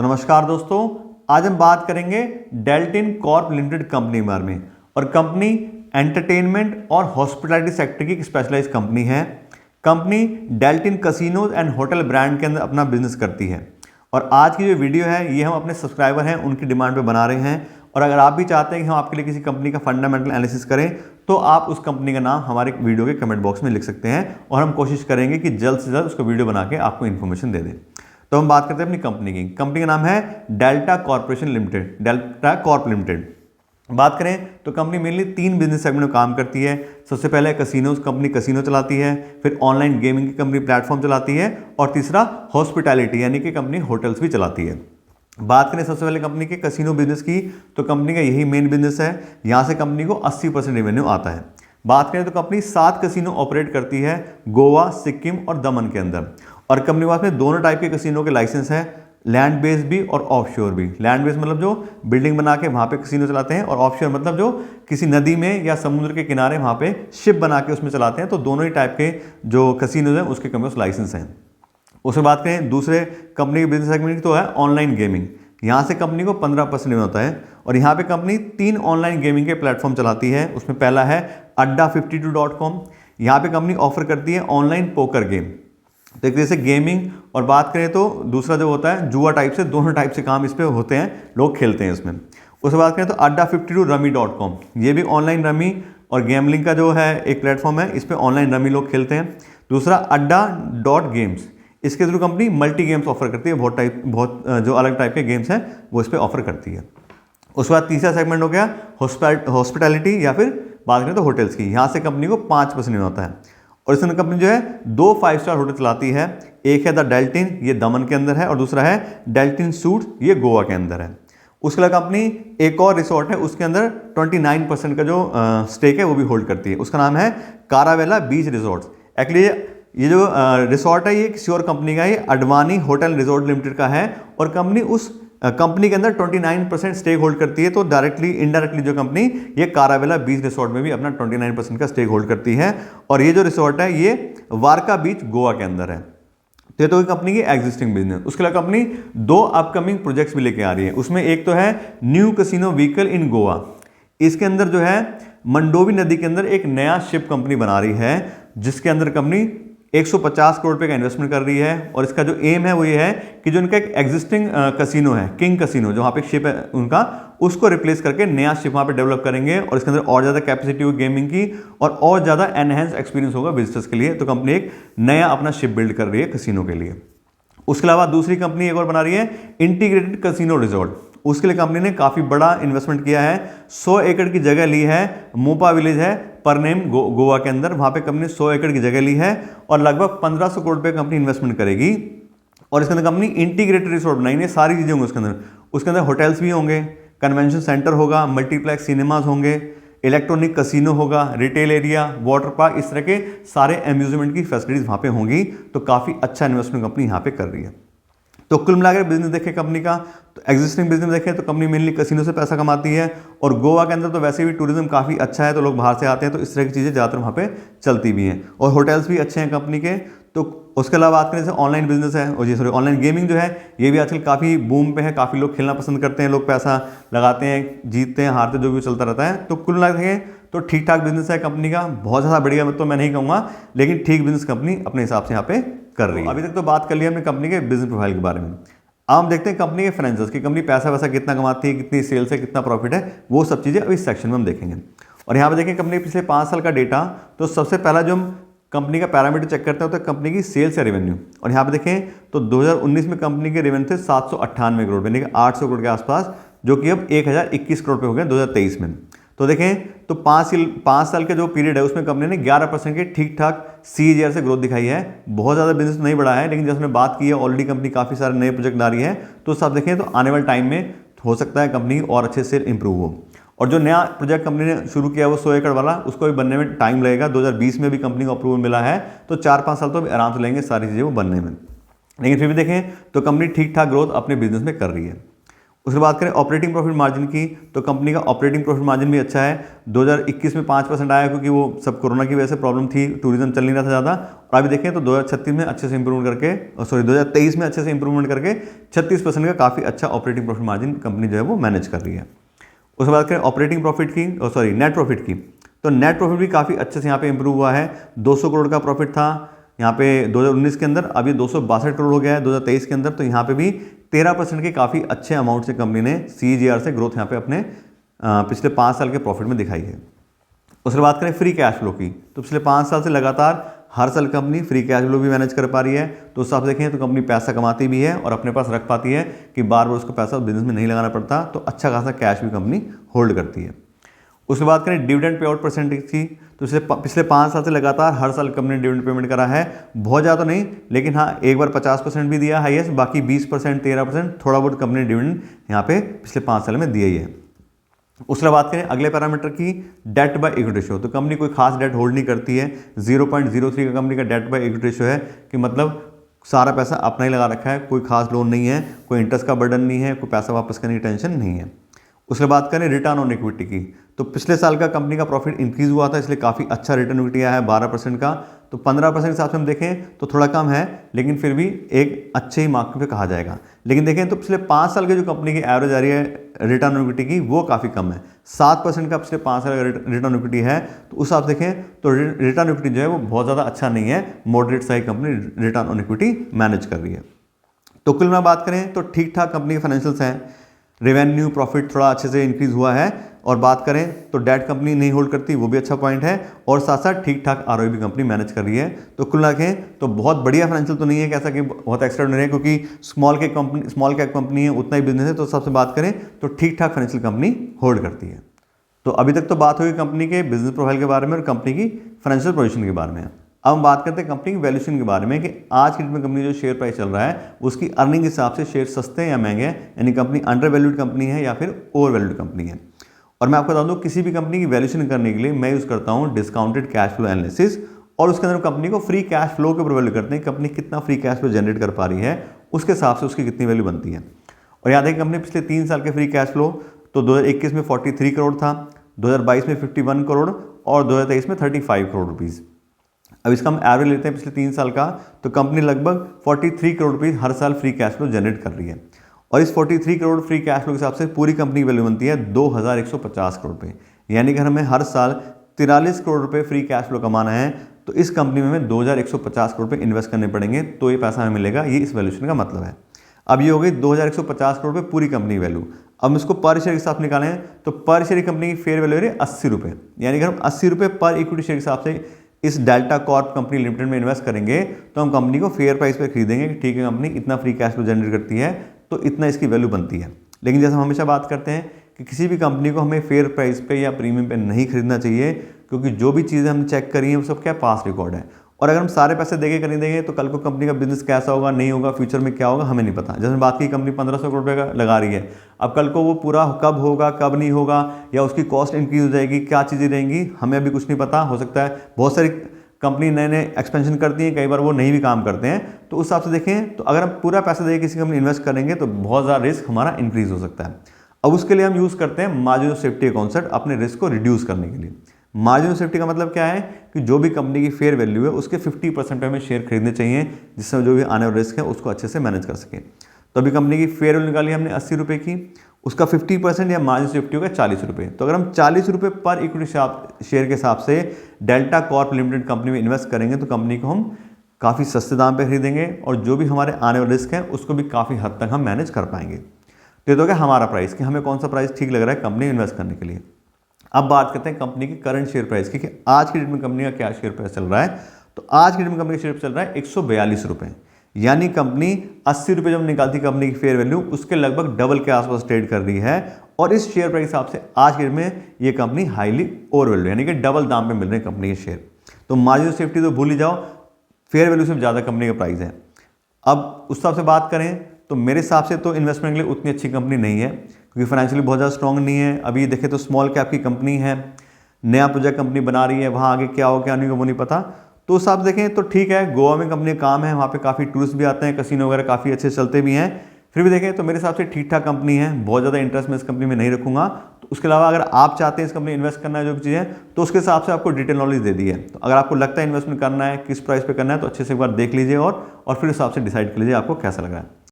तो नमस्कार दोस्तों, आज हम बात करेंगे डेल्टिन कॉर्प लिमिटेड कंपनी के बारे में। और कंपनी एंटरटेनमेंट और हॉस्पिटैलिटी सेक्टर की एक स्पेशलाइज कंपनी है। Company Deltin casinos and hotel brand के अंदर अपना बिजनेस करती है। और आज की जो वीडियो है ये हम अपने सब्सक्राइबर हैं उनकी डिमांड पे बना रहे हैं। और अगर आप भी चाहते हैं कि हम आपके लिए किसी कंपनी का फंडामेंटल एनालिसिस करें तो आप उस कंपनी का नाम हमारे वीडियो के कमेंट बॉक्स में लिख सकते हैं और हम कोशिश करेंगे कि जल्द से जल्द उसको वीडियो बना के आपको इन्फॉर्मेशन दे दें। तो हम बात करते हैं अपनी कंपनी की। कंपनी का नाम है delta corporation limited, delta Corp limited. बात करें तो कंपनी मेनली 3 बिजनेस सेगमेंट में काम करती है। सबसे पहले कैसीनोज, कंपनी कैसीनो चलाती है। फिर ऑनलाइन गेमिंग की कंपनी प्लेटफॉर्म चलाती है। और तीसरा हॉस्पिटैलिटी यानी कि कंपनी होटल्स भी चलाती है। बात करें सबसे पहले कंपनी के कैसीनो बिजनेस की तो कंपनी का यही मेन बिजनेस है। यहाँ से कंपनी को 80% रेवेन्यू आता है। बात करें तो कंपनी 7 कैसीनो ऑपरेट करती है गोवा, सिक्किम और दमन के अंदर। और कंपनी के पास में दोनों टाइप के कैसीनो के लाइसेंस हैं, लैंड बेस्ड भी और ऑफशोर भी। लैंड बेस्ड मतलब जो बिल्डिंग बना के वहाँ पे कैसीनो चलाते हैं, और ऑफशोर मतलब जो किसी नदी में या समुद्र के किनारे वहाँ पे शिप बना के उसमें चलाते हैं। तो दोनों ही टाइप के जो कैसीनोज हैं उसके कंपनी लाइसेंस हैं। उसके बात करें दूसरे कंपनी के बिजनेस सेगमेंट की तो है ऑनलाइन गेमिंग। यहाँ से कंपनी को 15% होता है। और यहाँ पे कंपनी 3 ऑनलाइन गेमिंग के प्लेटफॉर्म चलाती है। उसमें पहला है adda52.com। यहाँ पे कंपनी ऑफर करती है ऑनलाइन पोकर गेम। तो एक तरह से गेमिंग, और बात करें तो दूसरा जो होता है जुआ टाइप से, दोनों टाइप से काम इस पर होते हैं, लोग खेलते हैं इसमें। उसके बात करें तो adda52rummy.com, ये भी ऑनलाइन रमी और गैमलिंग का जो है एक प्लेटफॉर्म है। इस पर ऑनलाइन रमी लोग खेलते हैं। दूसरा adda.games, इसके through company multi games offer करती है। बहुत जो अलग टाइप के गेम्स हैं वो इस पर ऑफर करती है। उसके बाद तीसरा सेगमेंट हो गया हॉस्पिटैलिटी या फिर बात करें तो होटल्स की। यहाँ से कंपनी को 5% होता है। और इसमें कंपनी जो है 2 5 स्टार होटल चलाती है। एक है द डेल्टिन, ये दमन के अंदर है, और दूसरा है डेल्टिन सूट्स, ये गोवा के अंदर है। उसके अलावा कंपनी एक और रिसोर्ट है उसके अंदर 29% का जो स्टेक है वो भी होल्ड करती है। उसका नाम है कारावेला बीच रिसोर्ट्स। एक्चुअली ये जो रिसोर्ट है ये किसी और कंपनी का है, ये अडवाणी होटल रिसोर्ट लिमिटेड का है। और कंपनी उस कंपनी के अंदर 29% स्टेक होल्ड करती है। तो डायरेक्टली इनडायरेक्टली जो कंपनी ये कारावेला बीच रिसोर्ट में भी अपना 29% का स्टेक होल्ड करती है। और ये जो रिसोर्ट है ये वारका बीच गोवा के अंदर है। तो ये तो कंपनी की एग्जिस्टिंग बिजनेस। उसके अलावा कंपनी 2 अपकमिंग प्रोजेक्ट्स भी लेके आ रही है। उसमें एक तो है new casino vehicle in Goa. इसके अंदर जो है मंडोवी नदी के अंदर एक नया शिप कंपनी बना रही है, जिसके अंदर कंपनी 150 करोड़ रुपए का इन्वेस्टमेंट कर रही है। और इसका जो एम है वो ये है कि जो उनका एक एग्जिस्टिंग कैसीनो है किंग कैसीनो, जो वहाँ पे शिप है उनका, उसको रिप्लेस करके नया शिप वहाँ पे डेवलप करेंगे। और इसके अंदर और ज़्यादा कैपेसिटी होगी गेमिंग की, और ज़्यादा एनहेंस एक्सपीरियंस होगा विजिटर्स के लिए। तो कंपनी एक नया अपना शिप बिल्ड कर रही है कैसीनो के लिए। उसके अलावा दूसरी कंपनी एक और बना रही है इंटीग्रेटेड कैसीनो रिजॉर्ट। उसके लिए कंपनी ने काफ़ी बड़ा इन्वेस्टमेंट किया है। 100 एकड़ की जगह ली है, मोपा विलेज है परनेम गोवा के अंदर। वहाँ पे कंपनी 100 एकड़ की जगह ली है और लगभग 1500 करोड़ रुपये कंपनी इन्वेस्टमेंट करेगी। और इसके अंदर कंपनी इंटीग्रेटेड रिसोर्ट बनाएंगे, सारी चीज़ें होंगी उसके अंदर। उसके अंदर होटल्स भी होंगे, कन्वेंशन सेंटर होगा, मल्टीप्लेक्स सिनेमाज होंगे, इलेक्ट्रॉनिक कैसीनो होगा, रिटेल एरिया, वाटर पार्क, इस तरह के सारे अम्यूजमेंट की फैसिलिटीज़ वहाँ पे होंगी। तो काफ़ी अच्छा इन्वेस्टमेंट कंपनी यहाँ पे कर रही है। तो कुल मिलाकर बिजनेस देखें कंपनी का, तो एग्जिस्टिंग बिजनेस देखें तो कंपनी मेनली कैसीनो से पैसा कमाती है। और गोवा के अंदर तो वैसे भी टूरिज्म काफ़ी अच्छा है, तो लोग बाहर से आते हैं, तो इस तरह की चीज़ें ज़्यादातर वहाँ पे चलती भी हैं। और होटल्स भी अच्छे हैं कंपनी के। तो उसके अलावा बात करें जैसे ऑनलाइन बिजनेस है, और सॉरी ऑनलाइन गेमिंग जो है ये भी आजकल काफ़ी बूम पे है। काफ़ी लोग खेलना पसंद करते हैं, लोग पैसा लगाते हैं, जीतते हैं, हारते, जो भी चलता रहता है। तो कुल मिला देखें तो ठीक ठाक बिजनेस है कंपनी का। बहुत ज़्यादा बढ़िया तो मैं नहीं कहूँगा, लेकिन ठीक बिजनेस कंपनी अपने हिसाब से यहाँ पे कर रही है। अभी तक तो बात कर लिया हमने कंपनी के बिजनेस प्रोफाइल के बारे में। अब हम देखते हैं कंपनी के फाइनेंशियल्स की, कंपनी पैसा वैसा कितना कमाती है, कितनी सेल्स है, कितना प्रॉफिट है, वो सब चीज़ें अभी इस सेक्शन में हम देखेंगे। और यहाँ पे देखें कंपनी पिछले 5 साल का डेटा। तो सबसे पहला जो हम कंपनी का पैरामीटर चेक करते हैं तो कंपनी की सेल्स या रेवेन्यू। और यहाँ पे देखें तो 2019 में कंपनी के रेवेन्यू थे 798 करोड़, यानी कि 800 करोड़ के आसपास, जो कि अब 1021 करोड़ पे हो गए 2023 में। तो देखें तो 5 साल के जो पीरियड है उसमें कंपनी ने 11% की ठीक ठाक CAGR से ग्रोथ दिखाई है। बहुत ज़्यादा बिजनेस नहीं बढ़ा है, लेकिन जैसे हमने बात की है ऑलरेडी कंपनी काफ़ी सारे नए प्रोजेक्ट ला रही है। तो सब देखें तो आने वाले टाइम में हो सकता है कंपनी और अच्छे से इंप्रूव हो। और जो नया प्रोजेक्ट कंपनी ने शुरू किया वो 100 एकड़ वाला, उसको भी बनने में टाइम लगेगा। 2020 में भी कंपनी को अप्रूवल मिला है, तो 4-5 साल तो आराम से लेंगे सारी चीज़ें वो बनने में। लेकिन फिर भी देखें तो कंपनी ठीक ठाक ग्रोथ अपने बिजनेस में कर रही है। उसके बाद करें ऑपरेटिंग प्रॉफिट मार्जिन की, तो कंपनी का ऑपरेटिंग प्रॉफिट मार्जिन भी अच्छा है। 2021 में 5% आया क्योंकि वो सब कोरोना की वजह से प्रॉब्लम थी, टूरिज्म चल नहीं रहा था ज़्यादा। और अभी देखें तो 2036 में अच्छे से इंप्रूवमेंट करके, सॉरी 2023 में अच्छे से इंप्रूवमेंट करके 36% का काफ़ी अच्छा ऑपरेटिंग प्रॉफिट मार्जिन कंपनी जो है वो मैनेज कर रही है। उसके बाद करें ऑपरेटिंग प्रॉफिट की, सॉरी नेट प्रॉफिट की, तो नेट प्रॉफिट भी काफ़ी अच्छे से यहाँ पे इंप्रूव हुआ है। 200 करोड़ का प्रॉफिट था यहाँ पे 2019 के अंदर, अब ये 262 करोड़ हो गया है 2023 के अंदर। तो यहाँ पे भी 13% के काफ़ी अच्छे अमाउंट से कंपनी ने CAGR से ग्रोथ यहाँ पे अपने पिछले 5 साल के प्रॉफिट में दिखाई है। उसके बाद करें फ्री कैश फ्लो की, तो पिछले 5 साल से लगातार हर साल कंपनी फ्री कैश फ्लो भी मैनेज कर पा रही है। तो उस हिसाब से देखें तो कंपनी पैसा कमाती भी है और अपने पास रख पाती है कि बार बार उसको पैसा बिजनेस में नहीं लगाना पड़ता, तो अच्छा खासा कैश भी कंपनी होल्ड करती है। उसके बाद करें डिविडेंड पे आउट परसेंटेज की, तो पिछले 5 साल से लगातार हर साल कंपनी ने डिविडेंड पेमेंट करा है। बहुत ज़्यादा नहीं, लेकिन हाँ एक बार 50% भी दिया हाईएस्ट, बाकी 20%, 13% थोड़ा बहुत कंपनी ने डिविडेंड यहाँ पे पिछले 5 साल में दिया ही है। उसके बाद करें अगले पैरामीटर की, डेट बाय इक्विटी रेशियो, तो कंपनी कोई खास डेट होल्ड नहीं करती है। 0.03 का कंपनी का डेट बाय इक्विटी रेशियो है कि मतलब सारा पैसा अपना ही लगा रखा है, कोई खास लोन नहीं है, कोई इंटरेस्ट का बर्डन नहीं है, कोई पैसा वापस करने की टेंशन नहीं है। उसके बाद करें रिटर्न ऑन इक्विटी की, तो पिछले साल का कंपनी का प्रॉफिट इंक्रीज हुआ था, इसलिए काफ़ी अच्छा रिटर्न इक्विटी आया है 12% का। तो 15% के हिसाब से हम देखें तो थोड़ा कम है, लेकिन फिर भी एक अच्छे ही मार्क पे कहा जाएगा। लेकिन देखें तो पिछले 5 साल की जो कंपनी की एवरेज आ रही है रिटर्न ऑन इक्विटी की, वो काफ़ी कम है। 7% का पिछले 5 साल का रिटर्न इक्विटी है। तो उस हिसाब से देखें तो रिटर्न इक्विटी जो है वो बहुत ज़्यादा अच्छा नहीं है, moderate size company return on equity manage कर रही है। तो कुल में बात करें तो ठीक ठाक कंपनी के फाइनेंशियल्स हैं, रेवेन्यू प्रॉफिट थोड़ा अच्छे से इंक्रीज हुआ है। और बात करें तो डेट कंपनी नहीं होल्ड करती, वो भी अच्छा पॉइंट है। और साथ साथ ठीक ठाक ROE भी कंपनी मैनेज कर रही है। तो कुल रखें तो बहुत बढ़िया फाइनेंशियल तो नहीं है कैसा कि बहुत एक्स्ट्राऑर्डिनरी है, क्योंकि स्मॉल कैप कंपनी है, उतना ही बिजनेस है। तो सबसे बात करें तो ठीक ठाक फाइनेंशियल कंपनी होल्ड करती है। तो अभी तक तो बात हुई कंपनी के बिजनेस प्रोफाइल के बारे में और कंपनी की फाइनेंशियल पोजीशन के बारे में। अब हम बात करते हैं कंपनी की वैल्यूएशन के बारे में कि आज की डेट में कंपनी जो शेयर प्राइस चल रहा है उसकी अर्निंग के हिसाब से शेयर सस्ते हैं या महंगे हैं, यानी कंपनी अंडर वैल्यूड कंपनी है या फिर ओवर वैल्यूड कंपनी है। और मैं आपको बता दूं किसी भी कंपनी की वैल्यूएशन करने के लिए मैं यूज़ करता हूं डिस्काउंटेड कैश फ्लो एनालिसिस, और उसके अंदर कंपनी को फ्री कैश फ्लो के ऊपर वैल्यू करते हैं, कंपनी कितना फ्री कैश फ्लो जनरेट कर पा रही है, उसके हिसाब से उसकी कितनी वैल्यू बनती है। और याद है कंपनी पिछले 3 साल के फ्री कैश फ्लो तो 2021 में 43 करोड़ था, 2022 में 51 करोड़ और 2023 में 35 करोड़ रुपीज़। अब इसका हम एवरेज लेते हैं पिछले 3 साल का, तो कंपनी लगभग 43 करोड़ रुपीज़ हर साल फ्री कैश फ्लो जनरेट कर रही है। और इस 43 करोड़ फ्री कैश फ्लो के हिसाब से पूरी कंपनी की वैल्यू बनती है 2150 करोड़ रुपये। यानी कि हमें हर साल 43 करोड़ रुपये फ्री कैश फ्लो कमाना है, तो इस कंपनी में हमें 2150 करोड़ रुपये इन्वेस्ट करने पड़ेंगे, तो ये पैसा हमें मिलेगा। ये इस वैल्यूएशन का मतलब है। अब ये हो गई 2150 करोड़ रुपये पूरी कंपनी वैल्यू। अब इसको पर शेयर के हिसाब निकालें तो पर शेयर कंपनी की फेयर वैल्यू है 80 रुपये। यानी कि हम 80 रुपये पर इक्विटी शेयर के हिसाब से इस डेल्टा कॉर्प कंपनी लिमिटेड में इन्वेस्ट करेंगे, तो हम कंपनी को फेयर प्राइस पर खरीदेंगे कि ठीक है कंपनी इतना फ्री कैश फ्लो जनरेट करती है, तो इतना इसकी वैल्यू बनती है। लेकिन जैसे हम हमेशा बात करते हैं कि किसी भी कंपनी को हमें फेयर प्राइस पे या प्रीमियम पे नहीं खरीदना चाहिए, क्योंकि जो भी चीज़ें हमने चेक करी हैं वो सब क्या पास रिकॉर्ड है। और अगर हम सारे पैसे देके खरीदेंगे तो कल को कंपनी का बिजनेस कैसा होगा, नहीं होगा, फ्यूचर में क्या होगा, हमें नहीं पता। जैसे बात की कंपनी 1500 करोड़ रुपये का लगा रही है, अब कल को वो पूरा कब होगा कब नहीं होगा, या उसकी कॉस्ट इंक्रीज हो जाएगी, क्या चीज़ें रहेंगी, हमें अभी कुछ नहीं पता। हो सकता है बहुत सारी कंपनी नए नए एक्सपेंशन करती हैं, कई बार वो नहीं भी काम करते हैं। तो उस हिसाब से देखें तो अगर हम पूरा पैसा देके किसी कंपनी इन्वेस्ट करेंगे तो बहुत ज़्यादा रिस्क हमारा इंक्रीज हो सकता है। अब उसके लिए हम यूज़ करते हैं मार्जिन ऑफ सेफ्टी कॉन्सेप्ट अपने रिस्क को रिड्यूस करने के लिए। मार्जिन ऑफ सेफ्टी का मतलब क्या है कि जो भी कंपनी की फेयर वैल्यू है उसके 50% हमें शेयर खरीदने चाहिए, जिससे जो भी आने वाला रिस्क है उसको अच्छे से मैनेज कर सके। तो अभी कंपनी की फेयर वैल्यू निकाली हमने 80 रुपये की, उसका 50% या मार्जिन सेफ्टी होगा 40 रुपये। तो अगर हम 40 रुपये पर इक्विटी शेयर के हिसाब से डेल्टा कॉर्प लिमिटेड कंपनी में इन्वेस्ट करेंगे तो कंपनी को हम काफ़ी सस्ते दाम पे खरीदेंगे और जो भी हमारे आने वाले रिस्क है उसको भी काफ़ी हद तक हम मैनेज कर पाएंगे। तो ये तो क्या हमारा प्राइस कि हमें कौन सा प्राइस ठीक लग रहा है कंपनी में इन्वेस्ट करने के लिए। अब बात करते हैं कंपनी की करंट शेयर प्राइस की कि आज की डेट में कंपनी का क्या शेयर प्राइस चल रहा है। तो आज की डेट में कंपनी का शेयर चल रहा है 142 रुपये, यानी कंपनी 80 रुपये जब निकालती कंपनी की फेयर वैल्यू उसके लगभग डबल के आसपास ट्रेड कर रही है। और इस शेयर प्राइस के हिसाब से आज के डेट में ये कंपनी हाईली ओवर वैल्यू, यानी कि डबल दाम पे मिल रहे हैं कंपनी के शेयर। तो मार्जिन ऑफ सेफ्टी तो भूल ही जाओ, फेयर वैल्यू से ज़्यादा कंपनी का प्राइस है। अब उस हिसाब से बात करें तो मेरे हिसाब से तो इन्वेस्टमेंट के लिए उतनी अच्छी कंपनी नहीं है, क्योंकि फाइनेंशियली बहुत ज़्यादा स्ट्रॉन्ग नहीं है। अभी देखें तो स्मॉल कैप की कंपनी है, नया प्रोजेक्ट कंपनी बना रही है, वहाँ आगे क्या हो क्या नहीं हो वो नहीं पता। तो उस हिसाब से देखें तो ठीक है, गोवा में कंपनी काम है, वहाँ पे काफ़ी टूरिस्ट भी आते हैं, कसिनो वगैरह काफ़ी अच्छे चलते भी हैं, फिर भी देखें तो मेरे हिसाब से ठीक ठाक कंपनी है, बहुत ज़्यादा इंटरेस्ट मैं इस कंपनी में नहीं रखूंगा। तो उसके अलावा अगर आप चाहते हैं इस कंपनी इन्वेस्ट करना है जो भी चीज़ है, तो उसके हिसाब से आपको डिटेल नॉलेज दे दी है। तो अगर आपको लगता है इन्वेस्टमेंट करना है, किस प्राइस पे करना है, तो अच्छे से एक बार देख लीजिए और फिर उस हिसाब से डिसाइड कर लीजिए आपको कैसा लग रहा है।